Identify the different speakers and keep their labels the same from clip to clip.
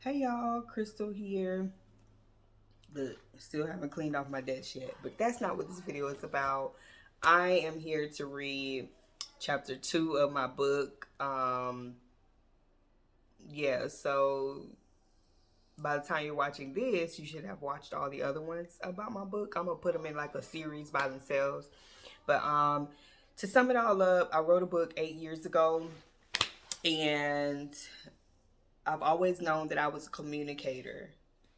Speaker 1: Hey y'all, Crystal here. Look, still haven't cleaned off my desk yet, but that's not what this video is about. I am here to read chapter 2 of my book. Yeah, so by the time you're watching this, you should have watched all the other ones about my book. I'm gonna put them in like a series by themselves. But to sum it all up, I wrote a book 8 years ago, and I've always known that I was a communicator.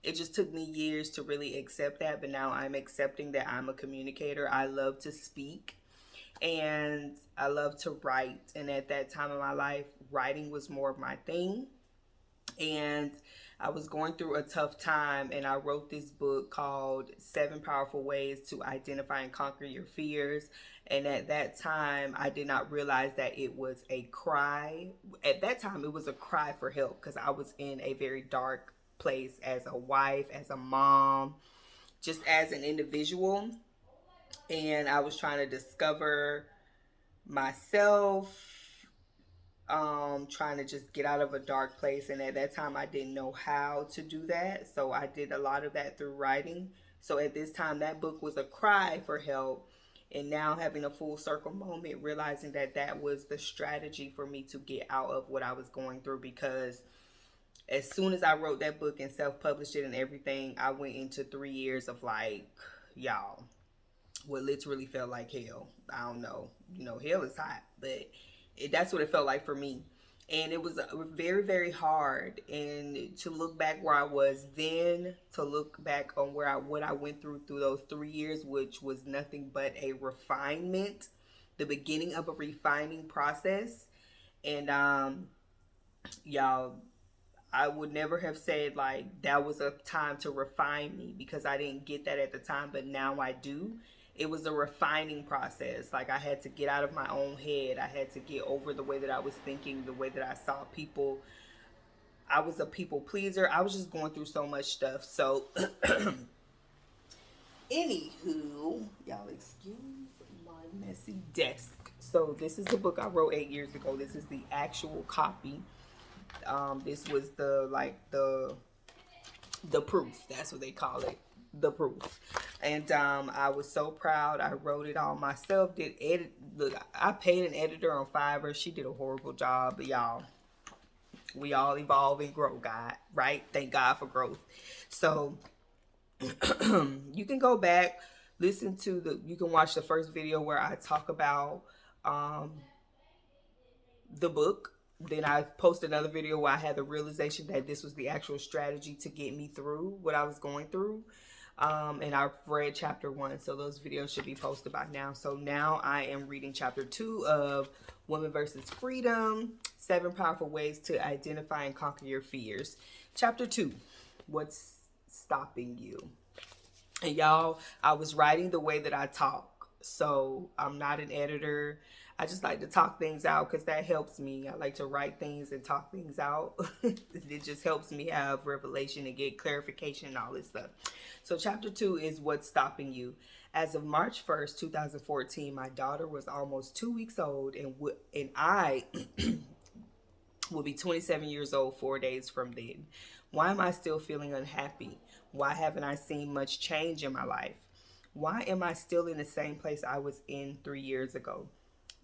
Speaker 1: It just took me years to really accept that, but now I'm accepting that I'm a communicator. I love to speak and I love to write. And at that time in my life, writing was more of my thing. And I was going through a tough time, and I wrote this book called 7 Powerful Ways to Identify and Conquer Your Fears. And at that time, I did not realize that it was a cry. At that time, it was a cry for help because I was in a very dark place as a wife, as a mom, just as an individual. And I was trying to discover myself, trying to just get out of a dark place. And at that time, I didn't know how to do that. So I did a lot of that through writing. So at this time, that book was a cry for help. And now having a full circle moment, realizing that that was the strategy for me to get out of what I was going through. Because as soon as I wrote that book and self-published it and everything, I went into 3 years of like, y'all, what literally felt like hell. I don't know. Hell is hot, but that's what it felt like for me. And it was very, very hard. And to look back where I was then, to look back on what I went through those 3 years, which was nothing but a refinement, the beginning of a refining process. And y'all, I would never have said like that was a time to refine me because I didn't get that at the time, but now I do. It was a refining process. Like I had to get out of my own head. I had to get over the way that I was thinking, the way that I saw people. I was a people pleaser. I was just going through so much stuff. So, anywho, y'all excuse my messy desk. So this is the book I wrote 8 years ago. This is the actual copy. This was the proof. That's what they call it, the proof. And I was so proud. I wrote it all myself. Did edit. Look, I paid an editor on Fiverr. She did a horrible job, but y'all, we all evolve and grow. God, right? Thank God for growth. So you can go back, listen to you can watch the first video where I talk about um, the book. Then I posted another video where I had the realization that this was the actual strategy to get me through what I was going through. And I've read chapter 1, so those videos should be posted by now. So now I am reading chapter 2 of Women versus Freedom, 7 Powerful Ways to Identify and Conquer Your Fears. Chapter 2, What's Stopping You? And y'all, I was writing the way that I talk. So I'm not an editor. I just like to talk things out because that helps me. I like to write things and talk things out. It just helps me have revelation and get clarification and all this stuff. So chapter 2 is What's Stopping You. As of March 1st, 2014, my daughter was almost 2 weeks old, and I will be 27 years old 4 days from then. Why am I still feeling unhappy? Why haven't I seen much change in my life? Why am I still in the same place I was in 3 years ago?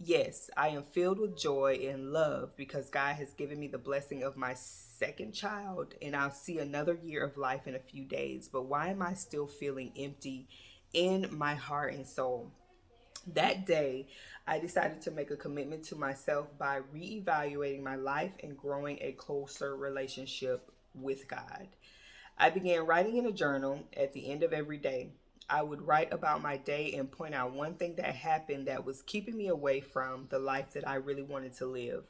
Speaker 1: Yes, I am filled with joy and love because God has given me the blessing of my second child, and I'll see another year of life in a few days. But why am I still feeling empty in my heart and soul? That day, I decided to make a commitment to myself by reevaluating my life and growing a closer relationship with God. I began writing in a journal at the end of every day. I would write about my day and point out one thing that happened that was keeping me away from the life that I really wanted to live.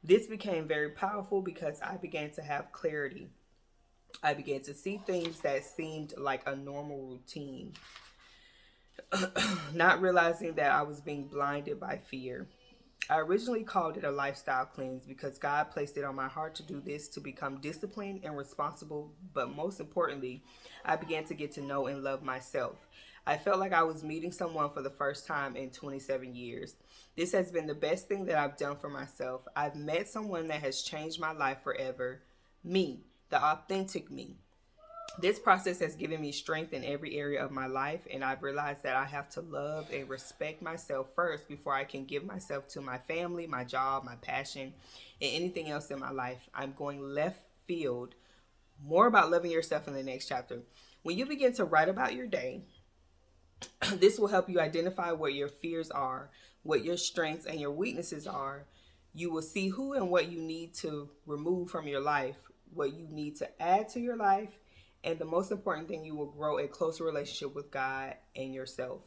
Speaker 1: This became very powerful because I began to have clarity. I began to see things that seemed like a normal routine, not realizing that I was being blinded by fear. I originally called it a lifestyle cleanse because God placed it on my heart to do this, to become disciplined and responsible. But most importantly, I began to get to know and love myself. I felt like I was meeting someone for the first time in 27 years. This has been the best thing that I've done for myself. I've met someone that has changed my life forever. Me, the authentic me. This process has given me strength in every area of my life, and I've realized that I have to love and respect myself first before I can give myself to my family, my job, my passion, and anything else in my life. I'm going left field. More about loving yourself in the next chapter. When you begin to write about your day, this will help you identify what your fears are, what your strengths and your weaknesses are. You will see who and what you need to remove from your life, what you need to add to your life, and the most important thing, you will grow a closer relationship with God and yourself.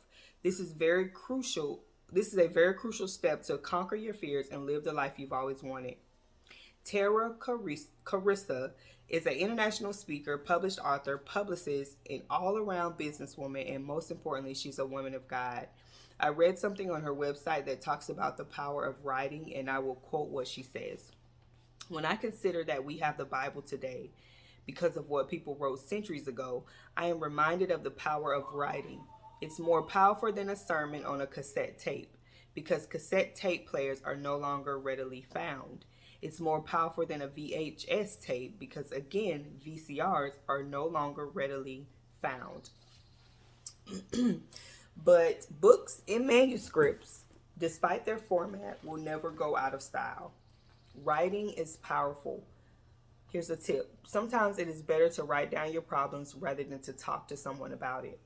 Speaker 1: This is very crucial. This is a very crucial step to conquer your fears and live the life you've always wanted. Tara Carissa is an international speaker, published author, publicist, an all-around businesswoman, and most importantly, she's a woman of God. I read something on her website that talks about the power of writing, and I will quote what she says. When I consider that we have the Bible today because of what people wrote centuries ago, I am reminded of the power of writing. It's more powerful than a sermon on a cassette tape because cassette tape players are no longer readily found. It's more powerful than a VHS tape because, again, VCRs are no longer readily found. But books and manuscripts, despite their format, will never go out of style. Writing is powerful. Here's a tip. Sometimes it is better to write down your problems rather than to talk to someone about it.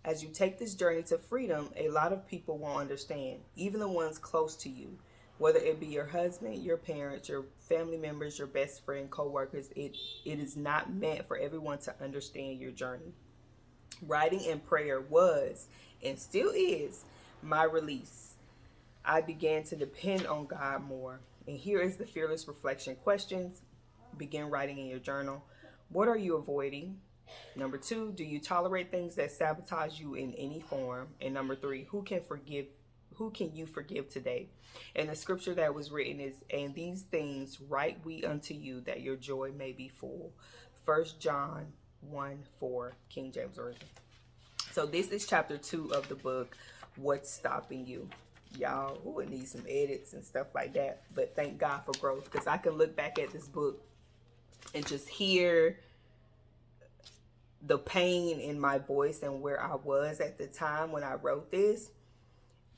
Speaker 1: As you take this journey to freedom, a lot of people won't understand, even the ones close to you. Whether it be your husband, your parents, your family members, your best friend, co-workers, it is not meant for everyone to understand your journey. Writing and prayer was, and still is, my release. I began to depend on God more. And here is the fearless reflection questions. Begin writing in your journal. What are you avoiding? Number 2, do you tolerate things that sabotage you in any form? And number 3, who can you forgive today? And the scripture that was written is, and these things write we unto you, that your joy may be full. 1 John 1:4, King James Version. So this is chapter 2 of the book, What's Stopping You? Y'all, it needs some edits and stuff like that. But thank God for growth, because I can look back at this book and just hear the pain in my voice and where I was at the time when I wrote this.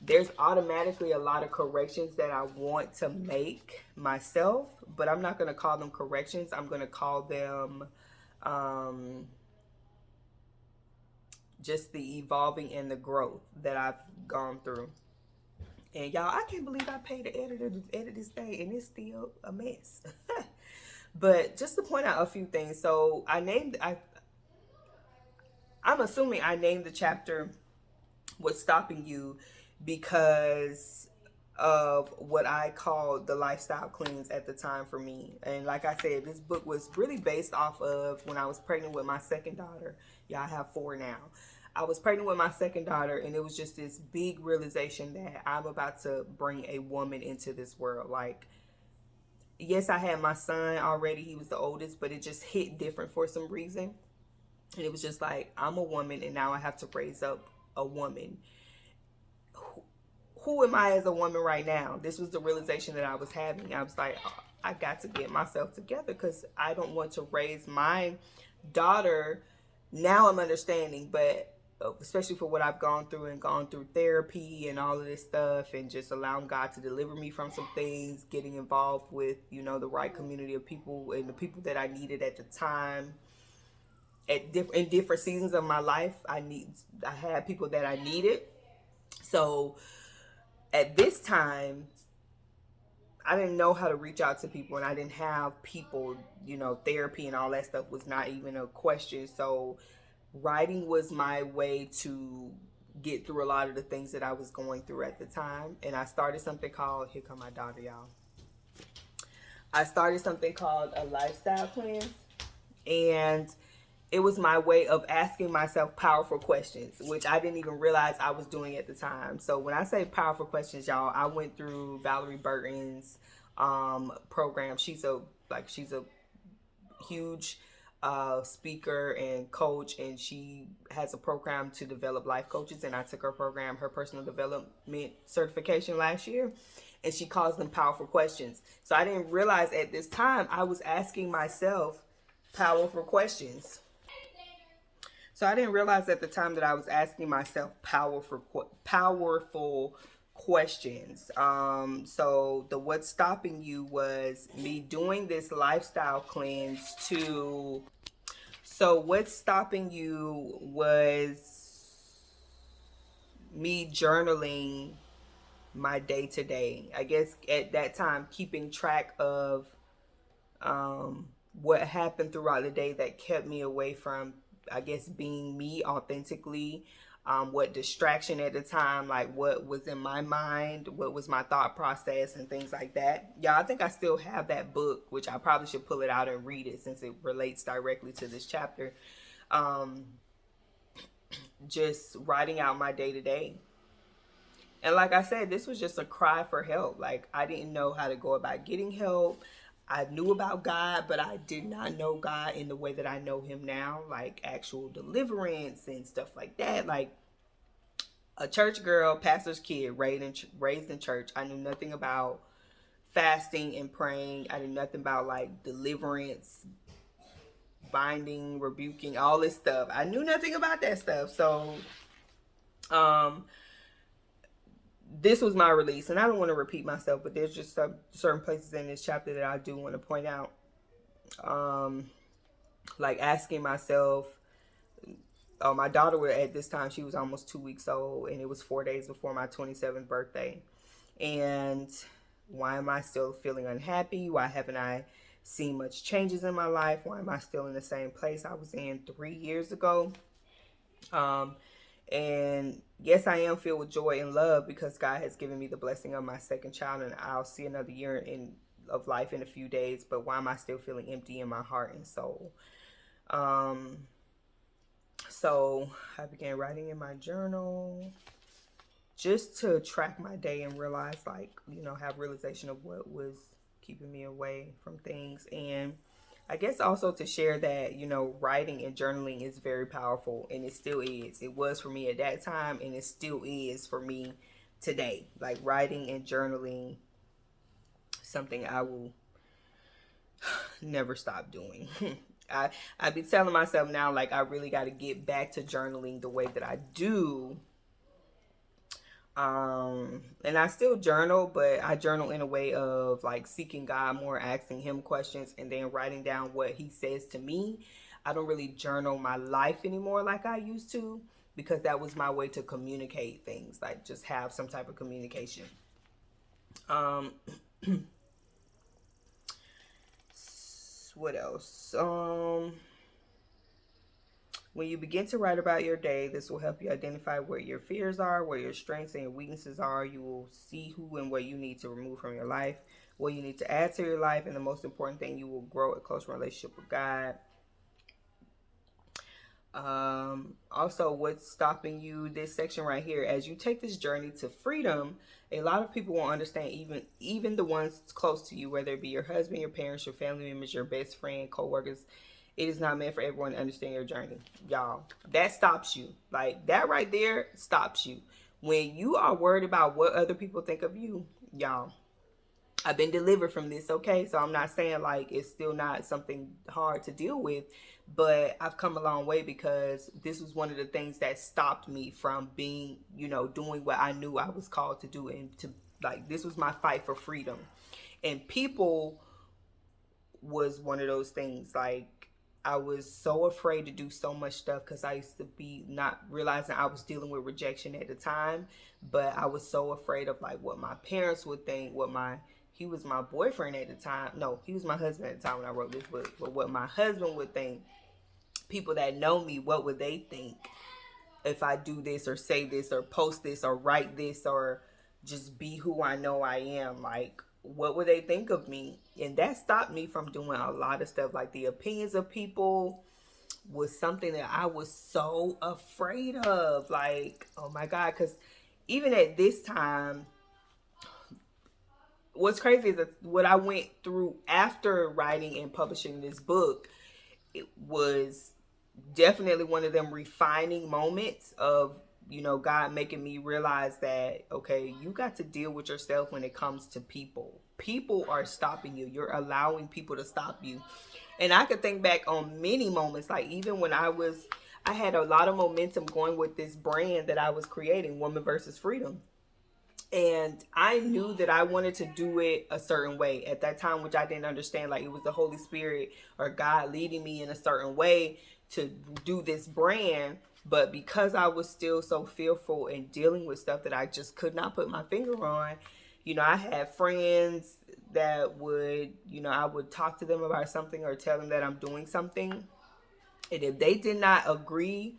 Speaker 1: There's automatically a lot of corrections that I want to make myself, but I'm not going to call them corrections. I'm going to call them just the evolving and the growth that I've gone through. And y'all, I can't believe I paid an editor to edit this thing, and it's still a mess. But just to point out a few things. So I'm assuming I named the chapter What's Stopping You because of what I called the lifestyle cleanse at the time for me. And like I said, this book was really based off of when I was pregnant with my second daughter. Yeah, I have 4 now. I was pregnant with my second daughter, and it was just this big realization that I'm about to bring a woman into this world. Like, yes, I had my son already. He was the oldest, but it just hit different for some reason. And it was just like, I'm a woman, and now I have to raise up a woman. Who am I as a woman right now? This was the realization that I was having. I was like, oh, I got to get myself together because I don't want to raise my daughter. Now I'm understanding, but especially for what I've gone through therapy and all of this stuff, and just allowing God to deliver me from some things, getting involved with, the right community of people and the people that I needed at the time. In different seasons of my life, I had people that I needed. So at this time, I didn't know how to reach out to people, and I didn't have people, therapy and all that stuff was not even a question. So writing was my way to get through a lot of the things that I was going through at the time. And I started something called, here come my daughter, y'all. I started something called a lifestyle cleanse, and it was my way of asking myself powerful questions, which I didn't even realize I was doing at the time. So when I say powerful questions, y'all, I went through Valerie Burton's program. She's a huge speaker and coach, and she has a program to develop life coaches. And I took her program, her personal development certification last year, and she calls them powerful questions. So I didn't realize at this time I was asking myself Powerful questions. So I didn't realize at the time that I was asking myself powerful questions. So the what's stopping you was me doing this lifestyle cleanse to. So what's stopping you was me journaling my day to day. I guess at that time, keeping track of what happened throughout the day that kept me away from, I guess, being me authentically. What distraction at the time, like what was in my mind, what was my thought process, and things like that. Yeah, I think I still have that book, which I probably should pull it out and read it since it relates directly to this chapter. Um, just writing out my day to day. And like I said, this was just a cry for help. Like, I didn't know how to go about getting help. I knew about God, but I did not know God in the way that I know him now, like actual deliverance and stuff like that. Like, a church girl, pastor's kid, raised in church. I knew nothing about fasting and praying. I knew nothing about like deliverance, binding, rebuking, all this stuff. I knew nothing about that stuff. So, this was my release, and I don't want to repeat myself, but there's just some certain places in this chapter that I do want to point out. Like asking myself, oh, my daughter was, at this time, she was almost 2 weeks old, and it was 4 days before my 27th birthday. And why am I still feeling unhappy? Why haven't I seen much changes in my life? Why am I still in the same place I was in 3 years ago? And yes, I am filled with joy and love because God has given me the blessing of my second child, and I'll see another year of life in a few days. But why am I still feeling empty in my heart and soul? So I began writing in my journal just to track my day and realize, like, have realization of what was keeping me away from things. And I guess also to share that, writing and journaling is very powerful, and it still is. It was for me at that time, and it still is for me today. Like, writing and journaling, something I will never stop doing. I be telling myself now, like, I really got to get back to journaling the way that I do. And I still journal, but I journal in a way of like seeking God more, asking him questions, and then writing down what he says to me. I don't really journal my life anymore like I used to, because that was my way to communicate things, like just have some type of communication. What else? When you begin to write about your day, this will help you identify where your fears are, where your strengths and your weaknesses are. You will see who and what you need to remove from your life, what you need to add to your life, and the most important thing, you will grow a close relationship with God. Also, what's stopping you, this section right here, as you take this journey to freedom, a lot of people won't understand, even the ones close to you, whether it be your husband, your parents, your family members, your best friend, co-workers. It is not meant for everyone to understand your journey, y'all. That stops you. Like, that right there stops you. When you are worried about what other people think of you, y'all, I've been delivered from this, okay? So I'm not saying like it's still not something hard to deal with, but I've come a long way, because this was one of the things that stopped me from being, doing what I knew I was called to do, and to, like, this was my fight for freedom. And people was one of those things. Like, I was so afraid to do so much stuff because I used to be not realizing I was dealing with rejection at the time, but I was so afraid of like what my parents would think, he was my boyfriend at the time. No, he was my husband at the time when I wrote this book, but what my husband would think, people that know me, what would they think if I do this or say this or post this or write this or just be who I know I am? Like, what would they think of me? And that stopped me from doing a lot of stuff. Like, the opinions of people was something that I was so afraid of. Like, oh my God, because even at this time, what's crazy is that what I went through after writing and publishing this book, it was definitely one of them refining moments of, God making me realize that, okay, you got to deal with yourself when it comes to people, people are stopping you. You're allowing people to stop you. And I could think back on many moments, like even when I had a lot of momentum going with this brand that I was creating, Woman versus Freedom. And I knew that I wanted to do it a certain way at that time, which I didn't understand. Like it was the Holy Spirit or God leading me in a certain way to do this brand. But because I was still so fearful and dealing with stuff that I just could not put my finger on, I had friends that would, I would talk to them about something or tell them that I'm doing something. And if they did not agree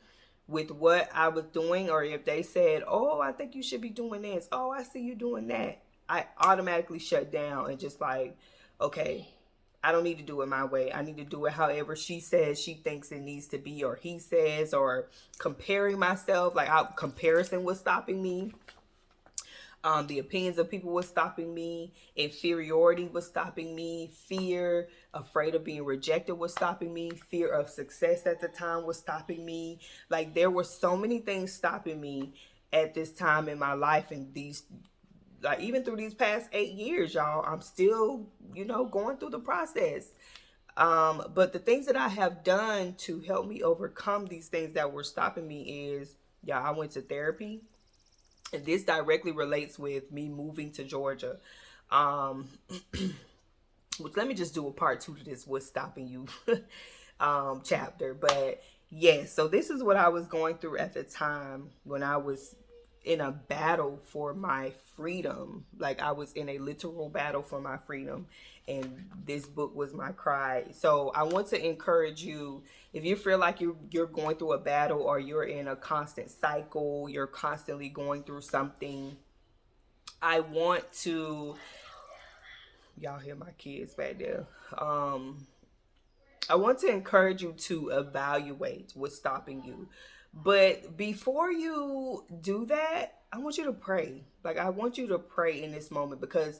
Speaker 1: with what I was doing, or if they said, "Oh, I think you should be doing this. Oh, I see you doing that," I automatically shut down and just like, okay, I don't need to do it my way. I need to do it however she says she thinks it needs to be, or he says, or comparing myself. Like, comparison was stopping me. The opinions of people was stopping me. Inferiority was stopping me. Fear, afraid of being rejected was stopping me. Fear of success at the time was stopping me. Like there were so many things stopping me at this time in my life, and these, like even through these past 8 years, y'all, I'm still, going through the process. But the things that I have done to help me overcome these things that were stopping me is, yeah, I went to therapy. And this directly relates with me moving to Georgia. Um, which let me just do a part 2 to this "What's Stopping You" chapter. But yes, so this is what I was going through at the time when I was in a battle for my freedom. Like I was in a literal battle for my freedom, and this book was my cry. So I want to encourage you, if you feel like you're going through a battle, or you're in a constant cycle, you're constantly going through something, I want to, y'all hear my kids back there. I want to encourage you to evaluate what's stopping you. But before you do that, I want you to pray. Like, I want you to pray in this moment, because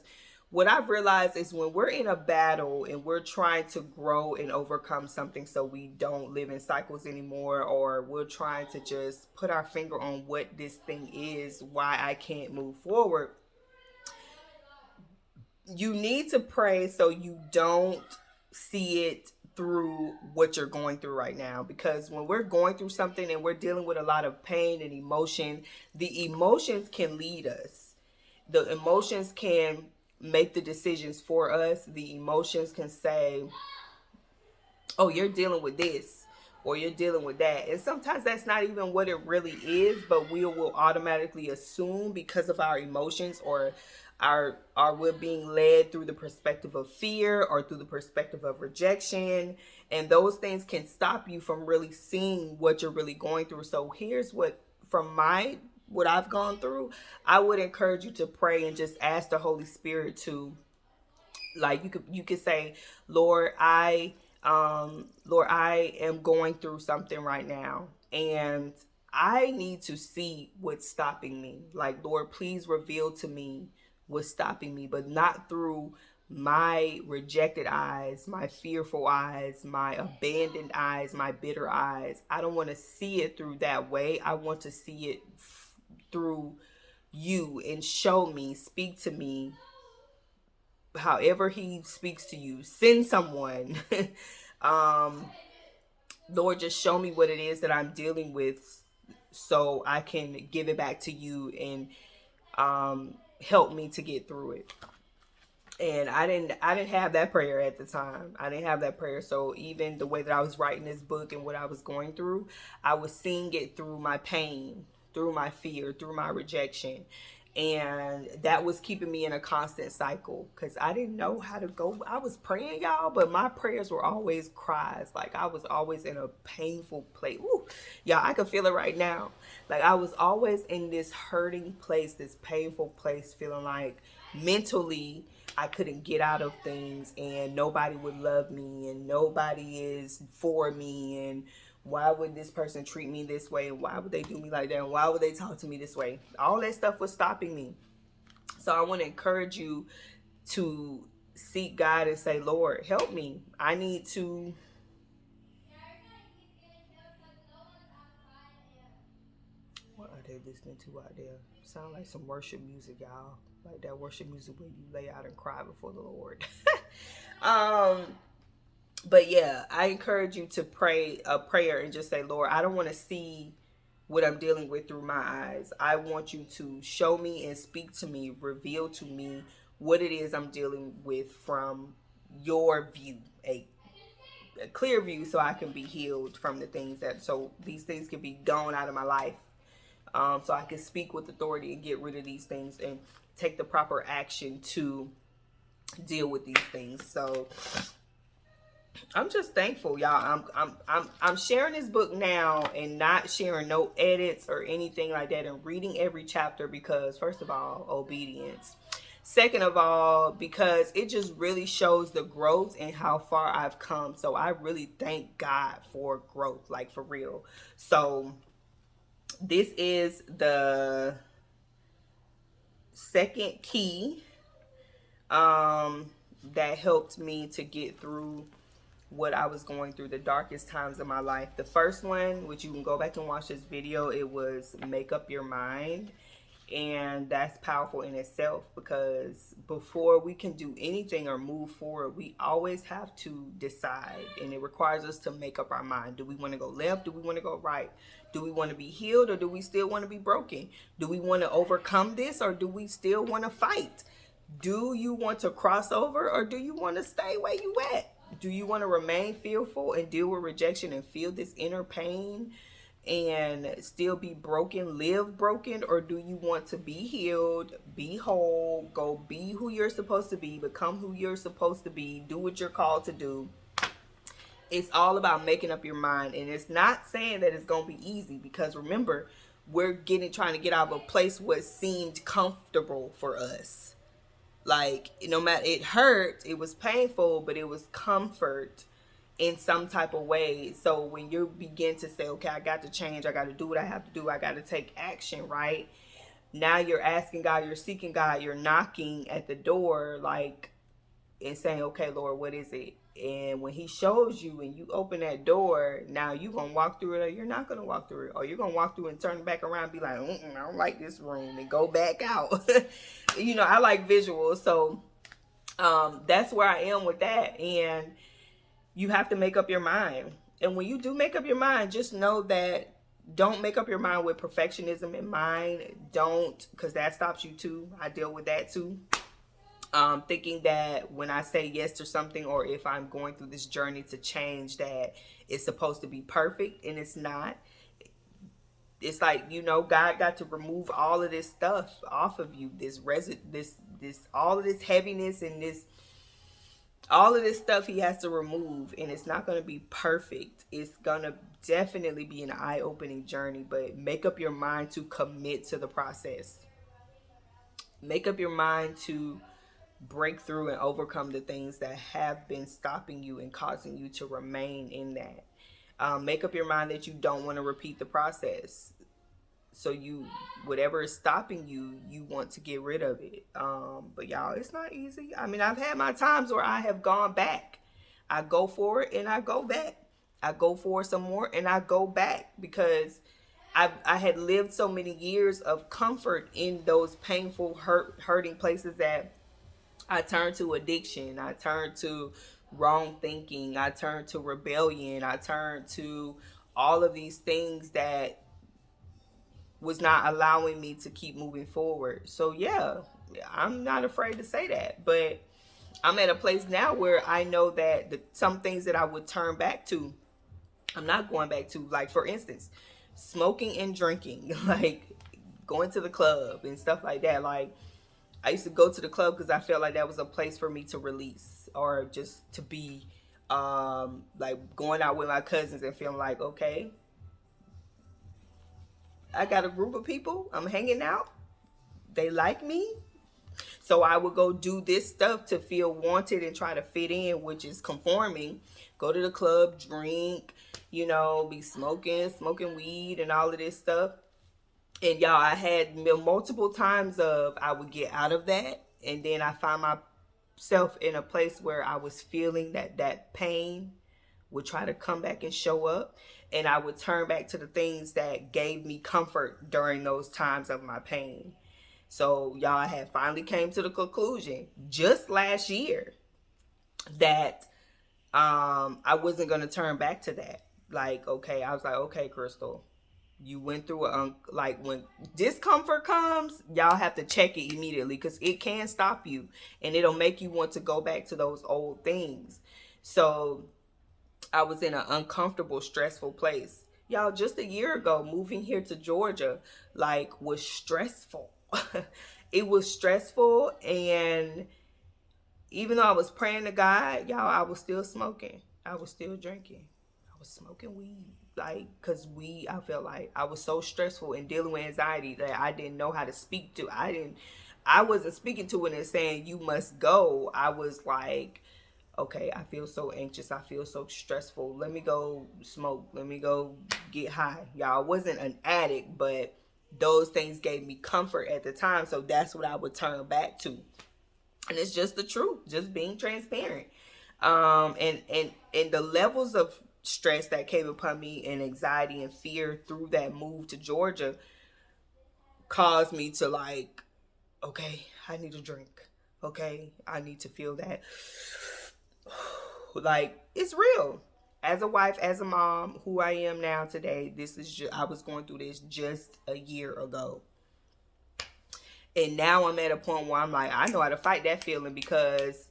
Speaker 1: what I've realized is when we're in a battle and we're trying to grow and overcome something so we don't live in cycles anymore, or we're trying to just put our finger on what this thing is, why I can't move forward, you need to pray so you don't see it through what you're going through right now. Because when we're going through something and we're dealing with a lot of pain and emotion, the emotions can lead us. The emotions can make the decisions for us. The emotions can say, "Oh, you're dealing with this," or "You're dealing with that." And sometimes that's not even what it really is, but we will automatically assume because of our emotions, or our we're being led through the perspective of fear or through the perspective of rejection. And those things can stop you from really seeing what you're really going through. So here's what I've gone through. I would encourage you to pray and just ask the Holy Spirit to, like, you could say, "Lord, I am going through something right now, and I need to see what's stopping me. Like, Lord, please reveal to me what's stopping me, but not through my rejected eyes, my fearful eyes, my abandoned eyes, my bitter eyes. I don't want to see it through that way. I want to see it through you, and show me, speak to me however he speaks to you. Send someone." um Lord, just show me what it is that I'm dealing with, so I can give it back to you, and help me to get through it. And I didn't have that prayer at the time. I didn't have that prayer. So even the way that I was writing this book and what I was going through, I was seeing it through my pain, through my fear, through my rejection. And that was keeping me in a constant cycle, because I didn't know how to go. I was praying, y'all, but my prayers were always cries. Like I was always in a painful place. Ooh, y'all, I can feel it right now. Like I was always in this hurting place, this painful place, feeling like mentally I couldn't get out of things, and nobody would love me, and nobody is for me, and why would this person treat me this way, and why would they do me like that, and why would they talk to me this way? All that stuff was stopping me. So I want to encourage you to seek God and say, "Lord, help me. I need to..." What are they listening to out there? Sound like some worship music, y'all. like that worship music where you lay out and cry before the Lord. um, but yeah, I encourage you to pray a prayer and just say, Lord, I don't want to see what I'm dealing with through my eyes. I want you to show me and speak to me, reveal to me what it is I'm dealing with from your view, a clear view, so I can be healed from the things so these things can be gone out of my life. So I can speak with authority and get rid of these things and take the proper action to deal with these things. So I'm just thankful, y'all. I'm sharing this book now and not sharing no edits or anything like that, and reading every chapter because, first of all, obedience. Second of all, because it just really shows the growth and how far I've come. So I really thank God for growth, like for real. So this is the second key that helped me to get through what I was going through, the darkest times of my life. The first one, which you can go back and watch this video, it was make up your mind. And that's powerful in itself, because before we can do anything or move forward, we always have to decide, and it requires us to make up our mind. Do we want to go left? Do we want to go right? Do we want to be healed, or do we still want to be broken? Do we want to overcome this, or do we still want to fight? Do you want to cross over, or do you want to stay where you at? Do you want to remain fearful and deal with rejection and feel this inner pain and still be broken, live broken? Or do you want to be healed, be whole, go be who you're supposed to be, become who you're supposed to be, do what you're called to do? It's all about making up your mind. And it's not saying that it's going to be easy, because remember, we're trying to get out of a place what seemed comfortable for us. Like, no matter, it hurt, it was painful, but it was comfort in some type of way. So when you begin to say, okay, I got to change, I got to do what I have to do, I got to take action, right? Now you're asking God, you're seeking God, you're knocking at the door, like, and saying, okay, Lord, what is it? And when he shows you and you open that door, now you're going to walk through it, or you're not going to walk through it. Or you're going to walk through and turn back around and be like, I don't like this room, and go back out. You know, I like visuals. So that's where I am with that. And you have to make up your mind. And when you do make up your mind, just know that don't make up your mind with perfectionism in mind. Don't, because that stops you too. I deal with that too. Thinking that when I say yes to something, or if I'm going through this journey to change, that it's supposed to be perfect, and it's not. It's like, you know, God got to remove all of this stuff off of you, this all of this heaviness, and all of this stuff he has to remove, and it's not going to be perfect. It's going to definitely be an eye-opening journey, but make up your mind to commit to the process. Make up your mind to break through and overcome the things that have been stopping you and causing you to remain in that. Make up your mind that you don't want to repeat the process. So whatever is stopping you, you want to get rid of it. But y'all, it's not easy. I mean, I've had my times where I have gone back. I go for it and I go back. I go for some more and I go back, because I had lived so many years of comfort in those painful, hurting places, that I turned to addiction. I turned to wrong thinking. I turned to rebellion. I turned to all of these things that was not allowing me to keep moving forward. So yeah, I'm not afraid to say that. But I'm at a place now where I know that some things that I would turn back to, I'm not going back to. Like, for instance, smoking and drinking, like going to the club and stuff like that. Like, I used to go to the club because I felt like that was a place for me to release, or just to be like going out with my cousins and feeling like, okay, I got a group of people, I'm hanging out, they like me. So I would go do this stuff to feel wanted and try to fit in, which is conforming. Go to the club, drink, you know, be smoking weed and all of this stuff. And y'all, I had multiple times of I would get out of that, and then I find myself in a place where I was feeling that pain would try to come back and show up, and I would turn back to the things that gave me comfort during those times of my pain. So y'all had finally came to the conclusion just last year that I wasn't gonna turn back to that. Like, okay, I was like, okay, Crystal, you went through like when discomfort comes, y'all have to check it immediately because it can stop you and it'll make you want to go back to those old things. So I was in an uncomfortable, stressful place. Y'all, just a year ago, moving here to Georgia, like, was stressful. It was stressful, and even though I was praying to God, y'all, I was still smoking. I was still drinking. I was smoking weed. Like, cause I felt like I was so stressful and dealing with anxiety that I didn't know how to speak to. I wasn't speaking to it and saying, you must go. I was like, okay, I feel so anxious. I feel so stressful. Let me go smoke. Let me go get high. Y'all, I wasn't an addict, but those things gave me comfort at the time. So that's what I would turn back to. And it's just the truth, just being transparent. And the levels of stress that came upon me and anxiety and fear through that move to Georgia caused me to like, okay, I need a drink. Okay, I need to feel that. Like, it's real. As a wife, as a mom, who I am now today, this is just, I was going through this just a year ago. And now I'm at a point where I'm like, I know how to fight that feeling because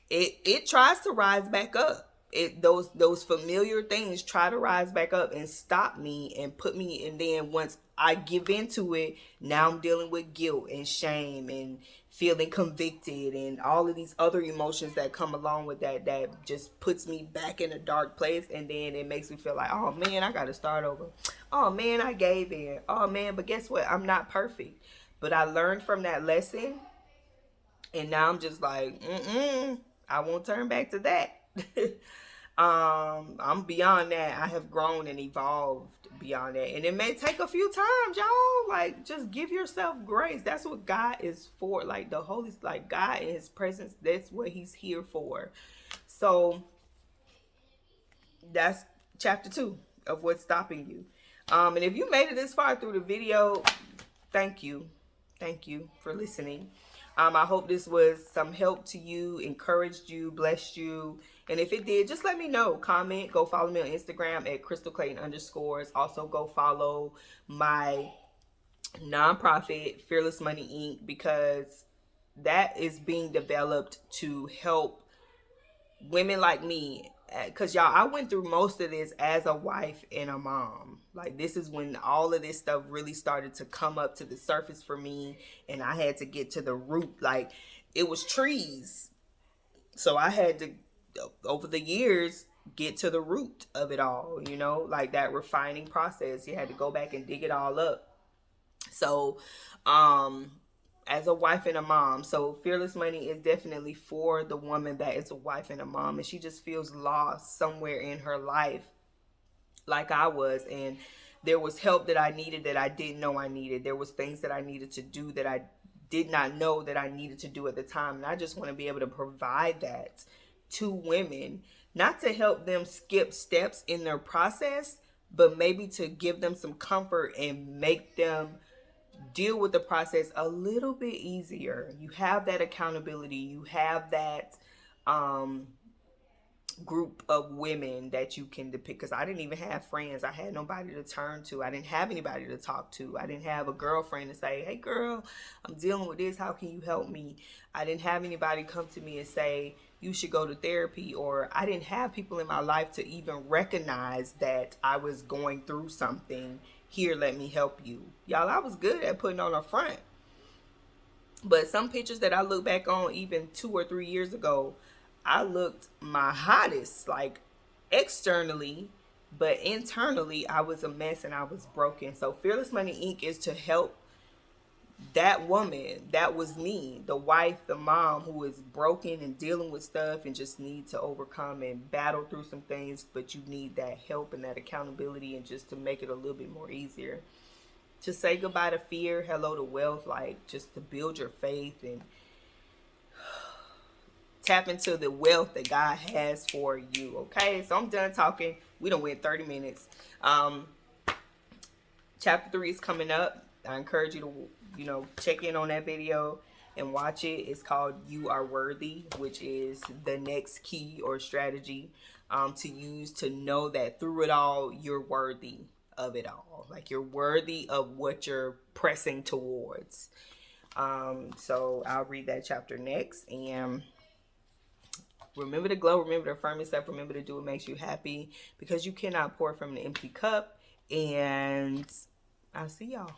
Speaker 1: it tries to rise back up. Those familiar things try to rise back up and stop me and put me, and then once I give into it, now I'm dealing with guilt and shame and feeling convicted and all of these other emotions that come along with that just puts me back in a dark place, and then it makes me feel like, oh man, I gotta start over. Oh man, I gave in. Oh man, but guess what? I'm not perfect. But I learned from that lesson, and now I'm just like, I won't turn back to that. I'm beyond that. I have grown and evolved beyond that. And it may take a few times, y'all. Like, just give yourself grace. That's what God is for. Like, the Holy, like, God in his presence, that's what he's here for. So that's chapter 2 of what's stopping you. And if you made it this far through the video, thank you. Thank you for listening. I hope this was some help to you, encouraged you, blessed you. And if it did, just let me know. Comment. Go follow me on Instagram at Crystal Clayton _. Also, go follow my nonprofit, Fearless Money Inc., because that is being developed to help women like me. Because, y'all, I went through most of this as a wife and a mom. Like, this is when all of this stuff really started to come up to the surface for me, and I had to get to the root. Like, it was trees. So I had to, over the years, get to the root of it all, you know, like that refining process. You had to go back and dig it all up. So, as a wife and a mom, so Fearless Money is definitely for the woman that is a wife and a mom, and she just feels lost somewhere in her life, like I was. And there was help that I needed that I didn't know I needed. There was things that I needed to do that I did not know that I needed to do at the time. And I just want to be able to provide that to women, not to help them skip steps in their process, but maybe to give them some comfort and make them deal with the process a little bit easier. You have that accountability. You have that group of women that you can depict, because I didn't even have friends. I had nobody to turn to. I didn't have anybody to talk to. I didn't have a girlfriend to say, hey girl, I'm dealing with this, how can you help me? I didn't have anybody come to me and say you should go to therapy, or I didn't have people in my life to even recognize that I was going through something. Here, let me help you. Y'all, I was good at putting on a front, but some pictures that I look back on even 2 or 3 years ago, I looked my hottest, like externally, but internally I was a mess and I was broken. So Fearless Money Inc. is to help that woman. That was me, the wife, the mom who is broken and dealing with stuff and just need to overcome and battle through some things, but you need that help and that accountability, and just to make it a little bit more easier. To say goodbye to fear, hello to wealth, like just to build your faith and tap into the wealth that God has for you. Okay, so I'm done talking. We done went 30 minutes. Chapter 3 is coming up. I encourage you to, you know, check in on that video and watch it. It's called You Are Worthy, which is the next key or strategy to use to know that through it all, you're worthy of it all. Like, you're worthy of what you're pressing towards. So I'll read that chapter next. And remember to glow, remember to affirm yourself, remember to do what makes you happy, because you cannot pour from an empty cup. And I'll see y'all.